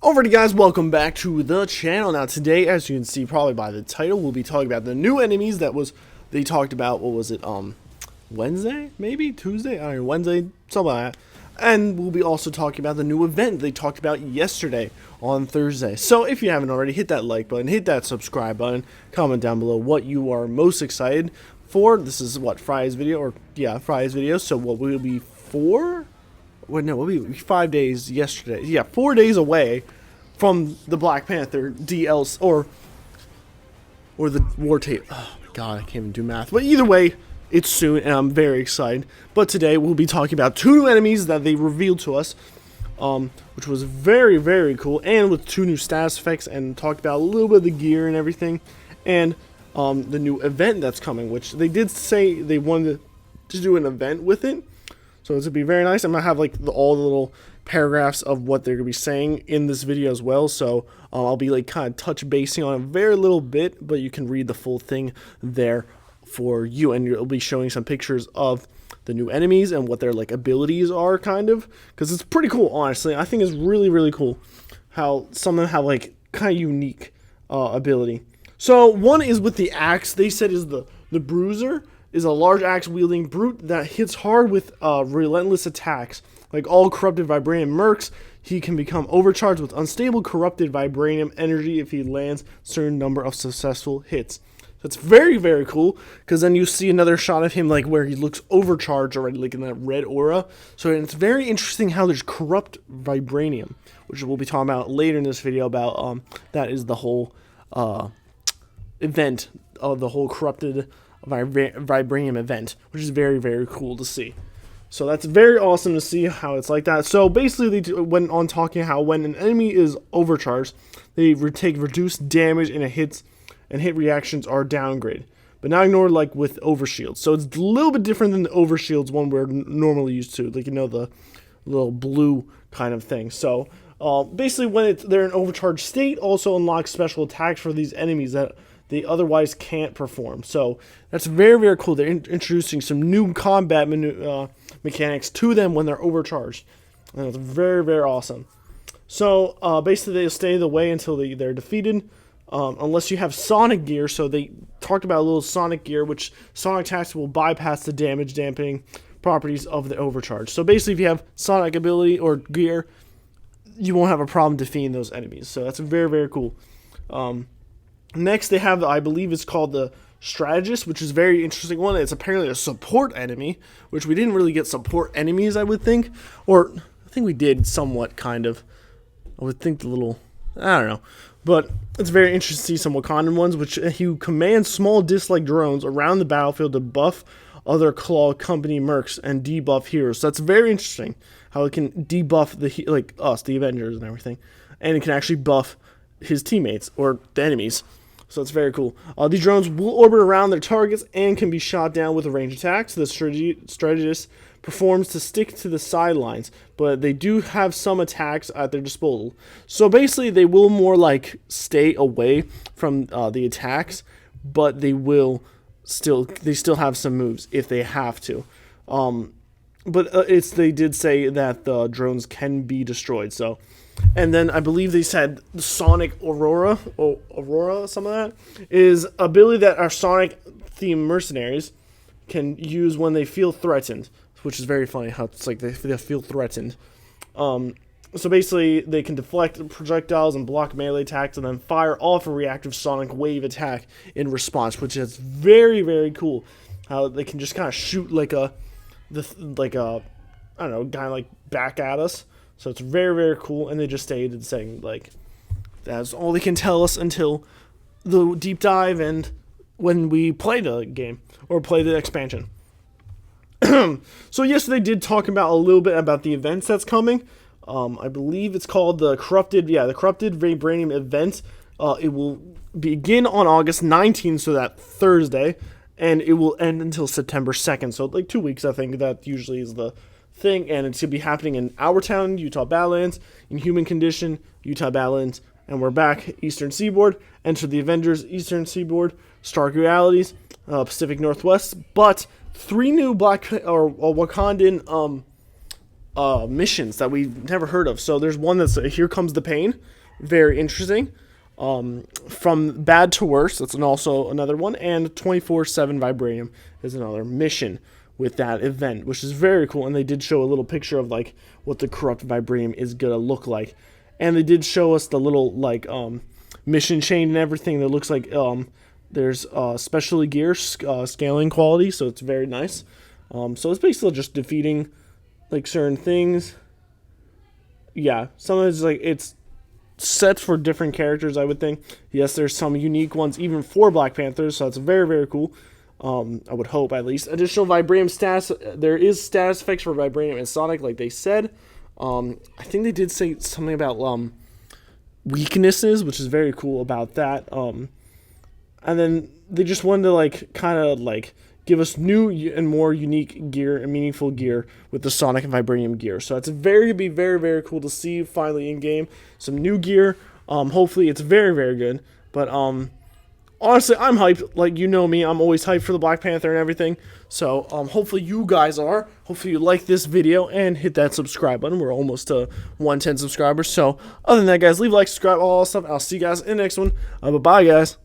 Alrighty guys, welcome back to the channel. Now today, as you can see probably by the title, we'll be talking about the new enemies that they talked about, what was it, Wednesday? Maybe? Tuesday? I don't know, Wednesday? Something like that. And we'll be also talking about the new event they talked about yesterday on Thursday. So if you haven't already, hit that like button, hit that subscribe button, comment down below what you are most excited for. This is what, Friday's video, or yeah, Friday's video. So what will be 4? Well, no, we'll be 5 days yesterday. Yeah, 4 days away from the Black Panther DLC or the War Tape. Oh my god, I can't even do math. But either way, it's soon, and I'm very excited. But today we'll be talking about 2 new enemies that they revealed to us, which was very, very cool, and with 2 new status effects, and talked about a little bit of the gear and everything, and the new event that's coming, which they did say they wanted to do an event with it. So this would be very nice. I'm going to have like all the little paragraphs of what they're going to be saying in this video as well. So I'll be like kind of touch basing on a very little bit, but you can read the full thing there for you. And it'll be showing some pictures of the new enemies and what their like abilities are, kind of. Because it's pretty cool, honestly. I think it's really, really cool how some of them have like kind of unique ability. So one is with the axe. They said is the bruiser. Is a large axe-wielding brute that hits hard with relentless attacks. Like all corrupted vibranium mercs, he can become overcharged with unstable corrupted vibranium energy if he lands a certain number of successful hits. So it's very, very cool, because then you see another shot of him like where he looks overcharged already, like in that red aura. So it's very interesting how there's corrupt vibranium, which we'll be talking about later in this video about. That is the whole event of the whole corrupted vibranium event, which is very, very cool to see. So that's very awesome to see how it's like that. So basically they went on talking how when an enemy is overcharged, they take reduced damage and hit reactions are downgraded, but not ignored like with overshields. So it's a little bit different than the overshields one we're normally used to, like, you know, the little blue kind of thing. So basically when they're in overcharged state, also unlocks special attacks for these enemies that they otherwise can't perform. So that's very, very cool. They're introducing some new combat mechanics to them when they're overcharged, and it's very, very awesome. So basically they'll stay the way until they're defeated, unless you have sonic gear. So they talked about a little sonic gear, which sonic attacks will bypass the damage dampening properties of the overcharge. So basically if you have sonic ability or gear, you won't have a problem defeating those enemies. So that's very, very cool. Next, they have, I believe it's called the Strategist, which is a very interesting one. It's apparently a support enemy, which we didn't really get support enemies, I would think. Or, I think we did somewhat, kind of. I would think the little, I don't know. But it's very interesting to see some Wakandan ones, which he commands small disc-like drones around the battlefield to buff other Claw Company mercs and debuff heroes. So that's very interesting, how it can debuff the Avengers and everything. And it can actually buff his teammates, or the enemies. So it's very cool. These drones will orbit around their targets and can be shot down with a ranged attack. So the strategist performs to stick to the sidelines, but they do have some attacks at their disposal. So basically they will more like stay away from the attacks, but they still have some moves if they have to. But they did say that the drones can be destroyed. So, and then I believe they said the Sonic Aurora, some of that, is ability that our Sonic themed mercenaries can use when they feel threatened, which is very funny how it's like they feel threatened. So basically they can deflect projectiles and block melee attacks and then fire off a reactive Sonic wave attack in response, which is very, very cool. How they can just kind of shoot like I don't know, kind of like back at us. So it's very, very cool, and they just stated saying, like, that's all they can tell us until the deep dive and when we play the game, or play the expansion. So yes, they did talk about a little bit about the events that's coming. I believe it's called the Corrupted Vibranium event. It will begin on August 19th, so that Thursday, and it will end until September 2nd, so like 2 weeks, I think that usually is the thing, and it's going to be happening in Our Town, Utah Badlands, in Human Condition, Utah Badlands, and we're back, Eastern Seaboard, Enter the Avengers, Eastern Seaboard, Stark Realities, Pacific Northwest, but 3 new Wakandan missions that we've never heard of. So there's one that's Here Comes the Pain, very interesting. From Bad to Worse, that's also another one, and 24/7 Vibranium is another mission with that event, which is very cool. And they did show a little picture of like what the corrupt Vibranium is gonna look like, and they did show us the little like mission chain and everything that looks like there's specialty gear scaling quality, so it's very nice. So it's basically just defeating like certain things. Yeah, sometimes like it's sets for different characters, I would think. Yes, there's some unique ones even for Black Panthers, so that's very, very cool. I would hope, at least. Additional Vibranium status. There is status effects for Vibranium and Sonic, like they said. I think they did say something about weaknesses, which is very cool about that. And then they just wanted to like kind of like give us new and more unique gear and meaningful gear with the Sonic and Vibranium gear. So it's very, very cool to see finally in game some new gear. Hopefully it's very, very good. But honestly, I'm hyped. Like, you know me, I'm always hyped for the Black Panther and everything. So hopefully you guys are. Hopefully you like this video and hit that subscribe button. We're almost to 110 subscribers. So other than that, guys, leave a like, subscribe, all that stuff. I'll see you guys in the next one. Bye-bye, guys.